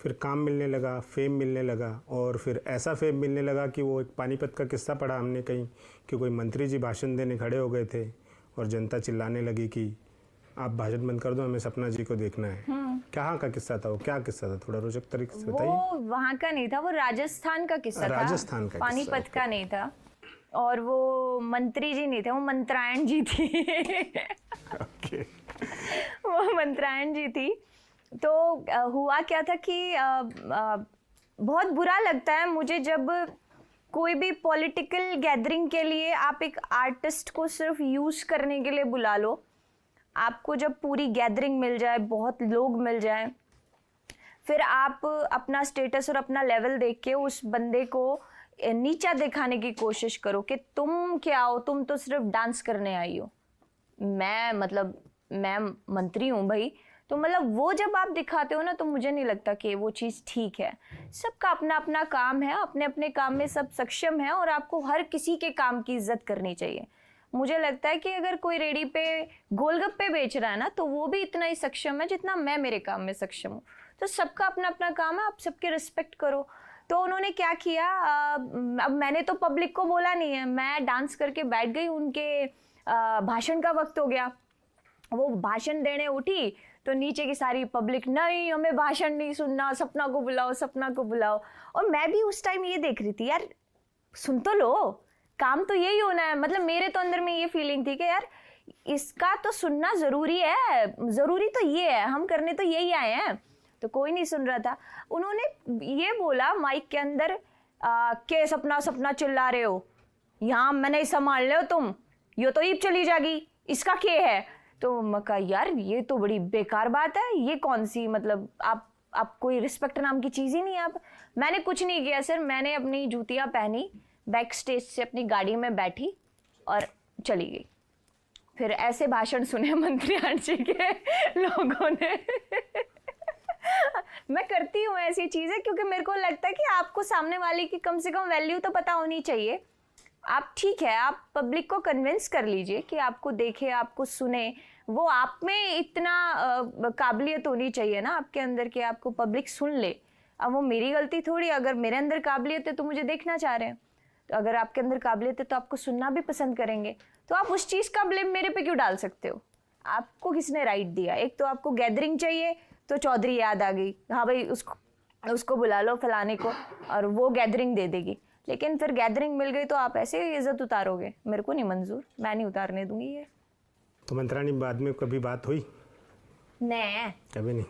फिर काम मिलने लगा, फेम मिलने लगा, और फिर ऐसा फेम मिलने लगा कि वो एक पानीपत का किस्सा पढ़ा हमने कहीं कि कोई मंत्री जी भाषण देने खड़े हो गए थे और जनता चिल्लाने लगी कि आप भाषण बंद कर दो, हमें सपना जी को देखना है। कहाँ का किस्सा था वो, क्या किस्सा था, थोड़ा रोचक तरीके से बताइए। वो वहाँ का नहीं था, वो राजस्थान का किस्सा था, राजस्थान का, पानीपत का नहीं था। और वो मंत्री जी नहीं थे, वो मंत्रायण जी थी। ओके। वो मंत्रायण जी थी। तो हुआ क्या था कि बहुत बुरा लगता है मुझे जब कोई भी पॉलिटिकल गैदरिंग के लिए आप एक आर्टिस्ट को सिर्फ यूज करने के लिए बुला लो। आपको जब पूरी गैदरिंग मिल जाए, बहुत लोग मिल जाए, फिर आप अपना स्टेटस और अपना लेवल देख के उस बंदे को नीचा दिखाने की कोशिश करो कि तुम क्या हो, तुम तो सिर्फ डांस करने आई हो, मैं मंत्री हूँ भाई। तो मतलब वो जब आप दिखाते हो ना, तो मुझे नहीं लगता कि वो चीज़ ठीक है। सबका अपना अपना काम है, अपने अपने काम में सब सक्षम है, और आपको हर किसी के काम की इज्जत करनी चाहिए। मुझे लगता है कि अगर कोई रेडी पे गोलगप्पे बेच रहा है ना, तो वो भी इतना ही सक्षम है जितना मैं मेरे काम में सक्षम हूँ। तो सबका अपना अपना काम है, आप सबके रिस्पेक्ट करो। तो उन्होंने क्या किया, अब मैंने तो पब्लिक को बोला नहीं है, मैं डांस करके बैठ गई, उनके भाषण का वक्त हो गया। वो भाषण देने उठी तो नीचे की सारी पब्लिक, नहीं हमें भाषण नहीं सुनना, सपना को बुलाओ, सपना को बुलाओ। और मैं भी उस टाइम ये देख रही थी, यार सुन तो लो, काम तो यही होना है। मतलब मेरे तो अंदर में ये फीलिंग थी कि यार इसका तो सुनना जरूरी है, जरूरी तो ये है, हम करने तो यही आए हैं। तो कोई नहीं सुन रहा था। उन्होंने ये बोला माइक के अंदर के सपना सपना चिल्ला रहे हो, यहाँ मैं नहीं संभाल रहे हो तुम, ये तो ईब चली जाएगी, इसका क्या है। तो मैं कहा यार ये तो बड़ी बेकार बात है, ये कौन सी, मतलब आप कोई रिस्पेक्ट नाम की चीज़ ही नहीं है। आप मैंने कुछ नहीं किया सर, मैंने अपनी जूतियाँ पहनी, बैक स्टेज से अपनी गाड़ी में बैठी और चली गई। फिर ऐसे भाषण सुने मंत्री जी के लोगों ने। मैं करती हूँ ऐसी चीज़ें क्योंकि मेरे को लगता है कि आपको सामने वाले की कम से कम वैल्यू तो पता होनी चाहिए। आप ठीक है, आप पब्लिक को कन्विंस कर लीजिए कि आपको देखे, आपको सुने। वो आप में इतना काबिलियत होनी चाहिए ना आपके अंदर कि आपको पब्लिक सुन ले। अब वो मेरी गलती थोड़ी, अगर मेरे अंदर काबिलियत है तो मुझे देखना चाह रहे हैं, तो अगर आपके अंदर काबिलियत है तो आपको सुनना भी पसंद करेंगे। तो आप उस चीज़ का ब्लेम मेरे पे क्यों डाल सकते हो? आपको किसने राइट दिया? एक तो आपको गैदरिंग चाहिए तो चौधरी याद आ गई, हाँ भाई उसको बुला लो फलाने को, और वो गैदरिंग दे देगी। लेकिन फिर गैदरिंग मिल गई तो आप ऐसे इज्जत उतारोगे, मेरे को नहीं मंजूर, मैं नहीं उतारने दूंगी ये। तो मंत्राणी बाद में कभी बात हुई? नहीं, कभी नहीं।